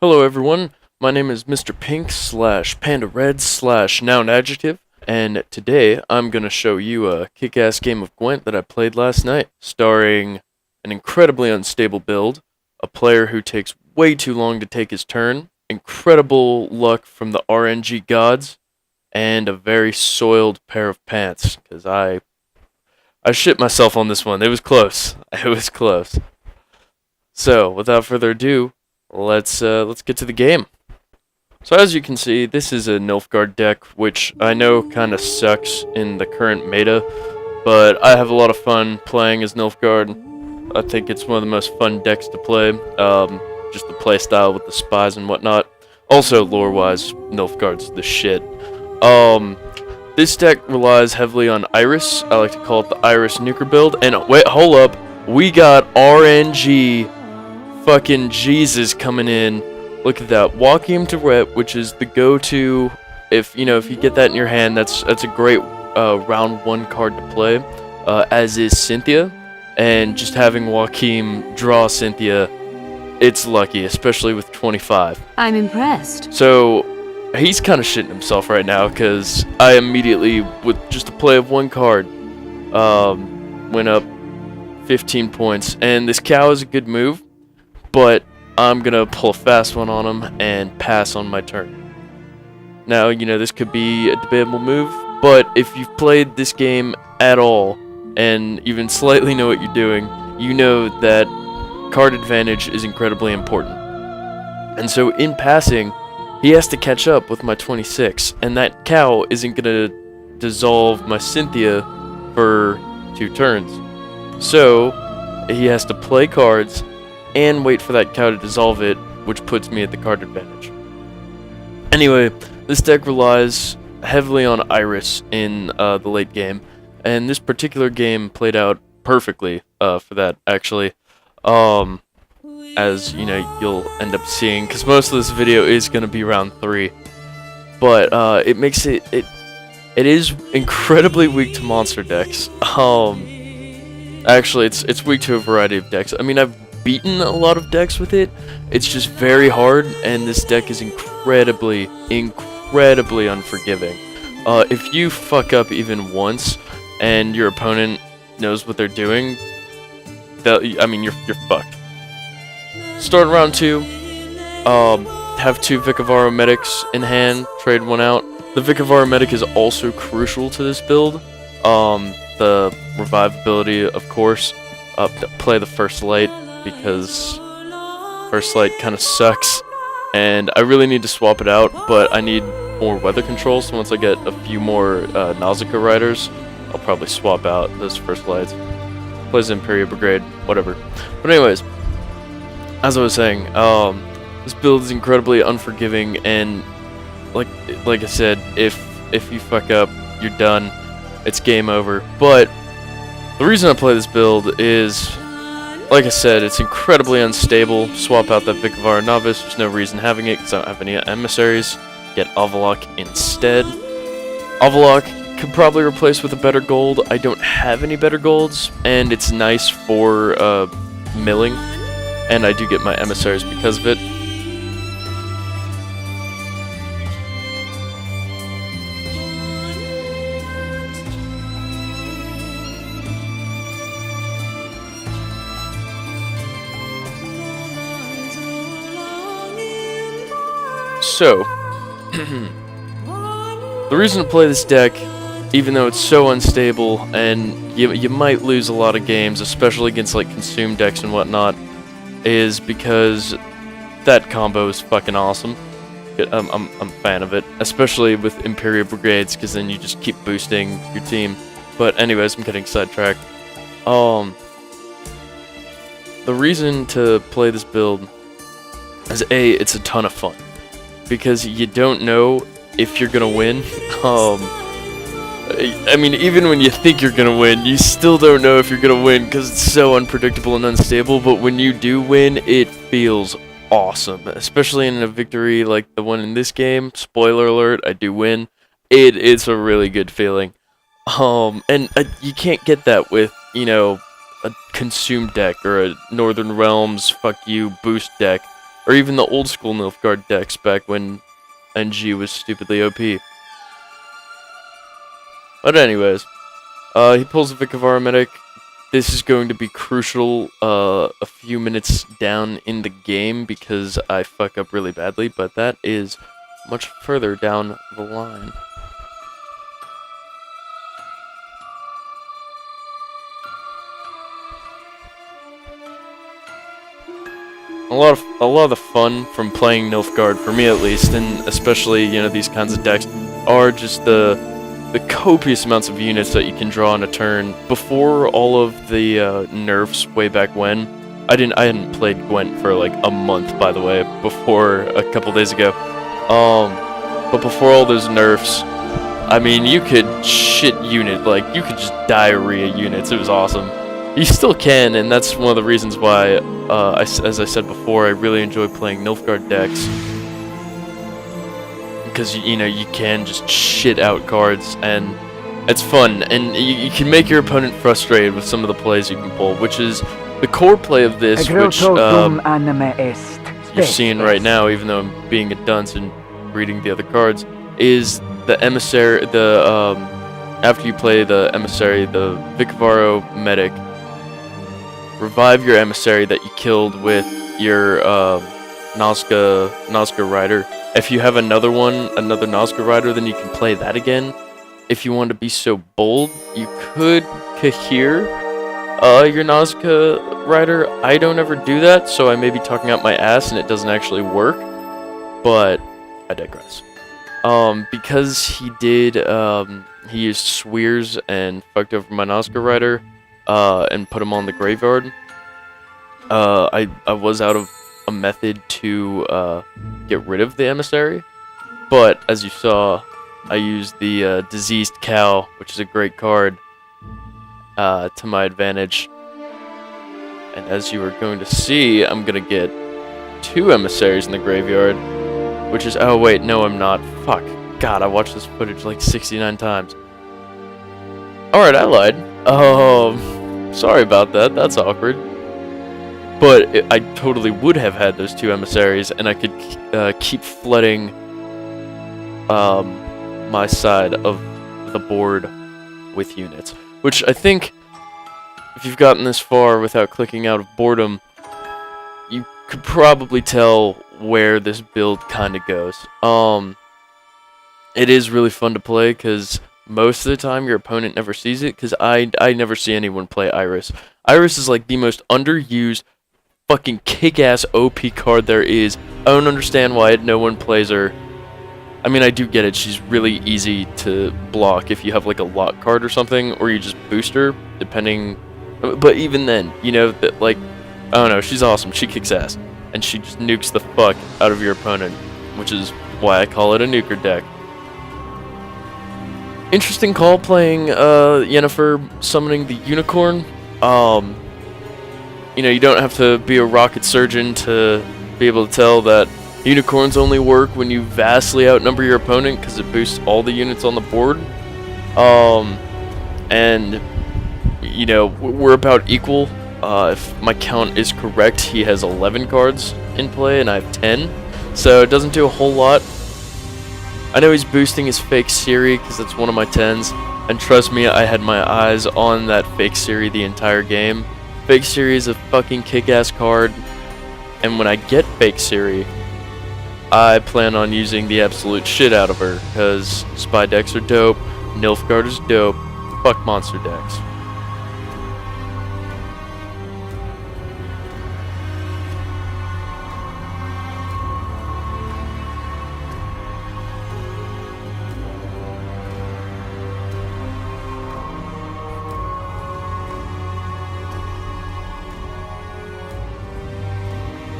Hello everyone, my name is Mr. Pink slash Panda Red slash noun adjective, and today I'm gonna show you a kick-ass game of Gwent that I played last night, starring an incredibly unstable build, a player who takes way too long to take his turn, incredible luck from the RNG gods, and a very soiled pair of pants, because I shit myself on this one. It was close. It was close. So, without further ado, let's get to the game. So as you can see, this is a Nilfgaard deck, which I know kind of sucks in the current meta, but I have a lot of fun playing as Nilfgaard. I think it's one of the most fun decks to play. Just the playstyle with the spies and whatnot. Also, lore-wise, Nilfgaard's the shit. This deck relies heavily on Iris. I like to call it the Iris Nuker build. And wait, hold up, we got RNG. Fucking Jesus coming in. Look at that. Walking to Rep, which is the go-to if you get that in your hand, that's a great round 1 card to play. As is Cynthia. And just having Joachim draw Cynthia, it's lucky, especially with 25. I'm impressed. So he's kind of shitting himself right now because I immediately, with just a play of 1 card, went up 15 points. And this cow is a good move, but I'm going to pull a fast one on him and pass on my turn. Now, this could be a debatable move, but if you've played this game at all and even slightly know what you're doing, you know that card advantage is incredibly important. And so in passing, he has to catch up with my 26, and that cow isn't going to dissolve my Cynthia for 2 turns. So he has to play cards and wait for that cow to dissolve it, which puts me at the card advantage. Anyway, this deck relies heavily on Iris in the late game, and this particular game played out perfectly for that, actually. As you'll end up seeing, because most of this video is going to be round 3. But it makes it is incredibly weak to monster decks. Actually, it's weak to a variety of decks. I mean, I've beaten a lot of decks with it. It's just very hard, and this deck is incredibly unforgiving. If you fuck up even once and your opponent knows what they're doing, you're fucked. Start round 2. Have 2 Vikavaro medics in hand. Trade 1 out. The Vikavaro medic is also crucial to this build. The revive ability, of course. Play the first light, because first light kind of sucks, and I really need to swap it out, but I need more weather control, so once I get a few more Nausicaa riders, I'll probably swap out those first lights. Plays Imperial Brigade, whatever. But anyways, as I was saying, this build is incredibly unforgiving, and like I said, if you fuck up, you're done. It's game over. But the reason I play this build is, like I said, it's incredibly unstable. Swap out that Vikavaro Novice. There's no reason having it because I don't have any emissaries. Get Avalok instead. Avalok could probably replace with a better gold. I don't have any better golds, and it's nice for milling. And I do get my emissaries because of it. So, the reason to play this deck, even though it's so unstable, and you might lose a lot of games, especially against like consume decks and whatnot, is because that combo is fucking awesome. I'm a fan of it, especially with Imperial Brigades, because then you just keep boosting your team. But anyways, I'm getting sidetracked. The reason to play this build is A, it's a ton of fun, because you don't know if you're gonna win. I mean, even when you think you're gonna win, you still don't know if you're gonna win because it's so unpredictable and unstable, but when you do win, it feels awesome. Especially in a victory like the one in this game. Spoiler alert, I do win. It's a really good feeling. And you can't get that with, a consume deck or a Northern Realms fuck you boost deck. or even the old school Nilfgaard decks back when NG was stupidly OP. But anyways, he pulls a Vikavara medic. This is going to be crucial a few minutes down in the game because I fuck up really badly, but that is much further down the line. A lot of the fun from playing Nilfgaard, for me at least, and especially, you know, these kinds of decks, are just the copious amounts of units that you can draw in a turn. Before all of the nerfs way back when, I hadn't played Gwent for like a month, by the way, before a couple days ago. But before all those nerfs, I mean, you could shit unit, like, you could just diarrhea units. It was awesome. You still can, and that's one of the reasons why, as I said before, I really enjoy playing Nilfgaard decks. Because, you know, you can just shit out cards, and it's fun. And you can make your opponent frustrated with some of the plays you can pull, which is the core play of this, which you're seeing right now, even though I'm being a dunce and reading the other cards, is the Emissary, after you play the Emissary, the Vikavaro medic, revive your Emissary that you killed with your Nazca Rider. If you have another Nazca Rider, then you can play that again. If you want to be so bold, you could Kahir your Nazca Rider. I don't ever do that, so I may be talking out my ass and it doesn't actually work, but I digress. Because he did, he used Swears and fucked over my Nazca Rider, and put him on the graveyard. I was out of a method to get rid of the Emissary, but as you saw, I used the Diseased Cow, which is a great card, to my advantage. And as you are going to see, I'm gonna get 2 Emissaries in the graveyard, which is, oh wait, no I'm not. Fuck. God, I watched this footage like 69 times. Alright, I lied. Sorry about that, that's awkward. But I totally would have had those 2 Emissaries, and I could keep flooding my side of the board with units. Which I think, if you've gotten this far without clicking out of boredom, you could probably tell where this build kind of goes. It is really fun to play, because most of the time your opponent never sees it, because I never see anyone play Iris. Iris is like the most underused fucking kick-ass OP card there is. I don't understand why no one plays her. I mean, I do get it, she's really easy to block if you have like a lock card or something, or you just boost her, depending. But even then, you know, that, like, I don't know, she's awesome, she kicks ass. And she just nukes the fuck out of your opponent, which is why I call it a nuker deck. Interesting call playing Yennefer summoning the unicorn. You know, you don't have to be a rocket surgeon to be able to tell that unicorns only work when you vastly outnumber your opponent, because it boosts all the units on the board. And, you know, we're about equal. If my count is correct, he has 11 cards in play and I have 10. So it doesn't do a whole lot. I know he's boosting his fake Siri because that's one of my 10s. And trust me, I had my eyes on that fake Siri the entire game. Fake Siri is a fucking kick-ass card. And when I get fake Siri, I plan on using the absolute shit out of her. Because spy decks are dope, Nilfgaard is dope, fuck monster decks.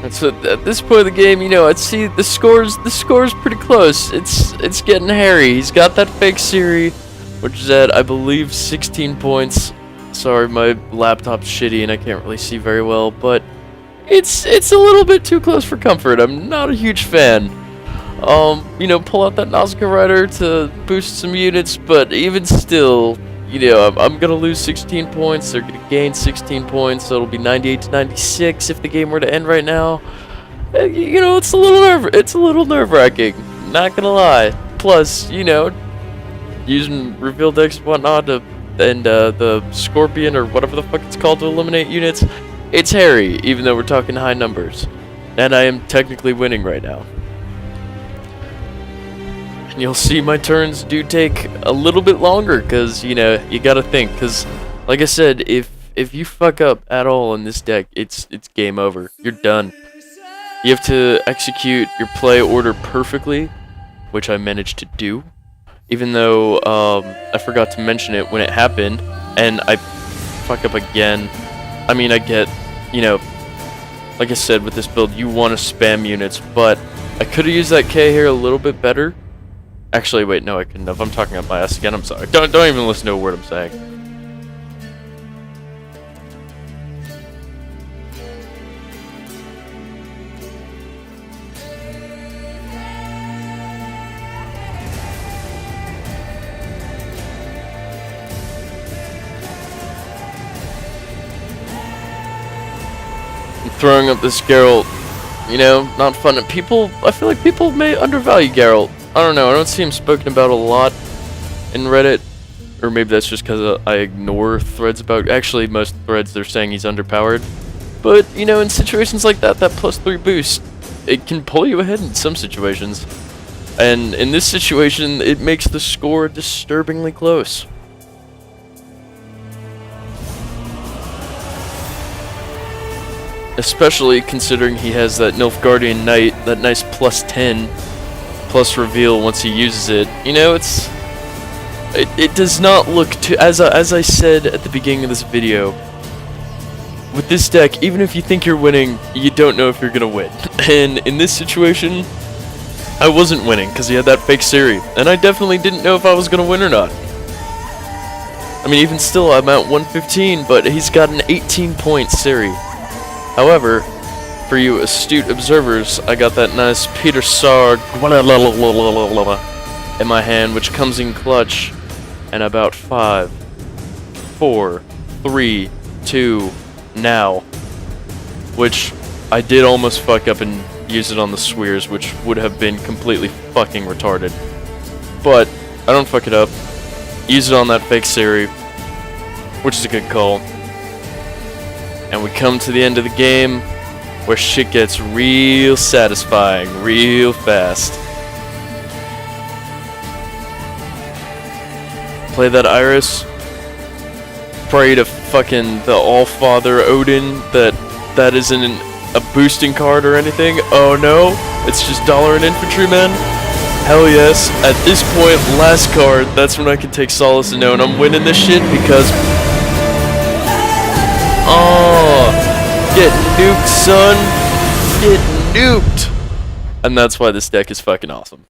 And so at this point of the game, you know, I'd see the score's pretty close. It's getting hairy. He's got that fake Siri, which is at, I believe, 16 points. Sorry, my laptop's shitty and I can't really see very well, but it's a little bit too close for comfort. I'm not a huge fan. You know, pull out that Nazca Rider to boost some units, but even still, you know, I'm gonna lose 16 points. They're gonna gain 16 points, so it'll be 98 to 96 if the game were to end right now. You know, it's a little nerve-wracking. Not gonna lie. Plus, you know, using reveal decks and whatnot and the Scorpion or whatever the fuck it's called to eliminate units, it's hairy, even though we're talking high numbers. And I am technically winning right now. And you'll see my turns do take a little bit longer, because, you know, you gotta think, because, like I said, if you fuck up at all in this deck, it's game over. You're done. You have to execute your play order perfectly, which I managed to do. Even though I forgot to mention it when it happened, and I fuck up again. I mean, I get, you know, like I said, with this build, you want to spam units, but I could have used that K here a little bit better. Actually, wait, no, I couldn't have. I'm talking about my ass again. I'm sorry. Don't even listen to a word I'm saying. Throwing up this Geralt, you know, not fun. I feel like people may undervalue Geralt. I don't know, I don't see him spoken about a lot in Reddit. Or maybe that's just because I ignore threads about... Actually, most threads, they're saying he's underpowered. But, you know, in situations like that, that +3 boost, it can pull you ahead in some situations. And in this situation, it makes the score disturbingly close. Especially considering he has that Nilfgaardian Knight, that nice +10, plus reveal once he uses it. You know, it does not look too, as I said at the beginning of this video, with this deck, even if you think you're winning, you don't know if you're gonna win. And in this situation, I wasn't winning because he had that fake Siri, and I definitely didn't know if I was gonna win or not. I mean, even still, I'm at 115, but he's got an 18-point Siri. However, for you astute observers, I got that nice Peter Saar in my hand, which comes in clutch in about 5, 4, 3, 2, now. Which I did almost fuck up and use it on the Swears, which would have been completely fucking retarded. But I don't fuck it up. Use it on that fake Siri, which is a good call. And we come to the end of the game, where shit gets real satisfying, real fast. Play that Iris. Pray to fucking the All-Father Odin that isn't a boosting card or anything. Oh no, it's just dollar and infantryman. Hell yes. At this point, last card, that's when I can take solace in knowing I'm winning this shit, because... Oh, get nuked, son. Get nuked. And that's why this deck is fucking awesome.